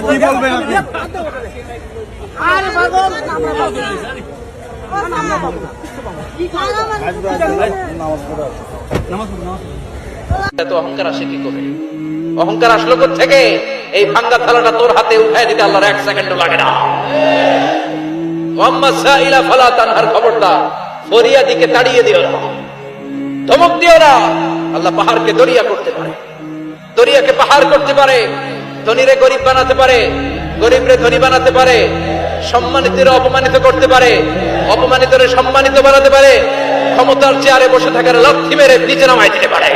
কি বলবেন আপনি? এত অহংকার আসে কি করে? অহংকার আসলো থেকে? এই ভাঙ্গা থালাটা তোর হাতে উঠায় দিতে আল্লাহর 1 সেকেন্ডও লাগে না। ওয়াম্মা সাইলা ফালা তানহার, খবরদার ফরিয়াদিকে তাড়িয়ে দিও না, ধমক দিও না। আল্লাহ পাহাড়কে দরিয়া করতে পারে, দরিয়াকে পাহাড় করতে পারে, ধনীরে গরিব বানাতে পারে, গরিবরে ধনী বানাতে পারে, সম্মানিতরে অপমানিত করতে পারে, অপমানিতরে সম্মানিত বানাতে পারে, ক্ষমতার চেয়ারে বসে থাকার লাথি মেরে নিচে নামাই দিতে পারে।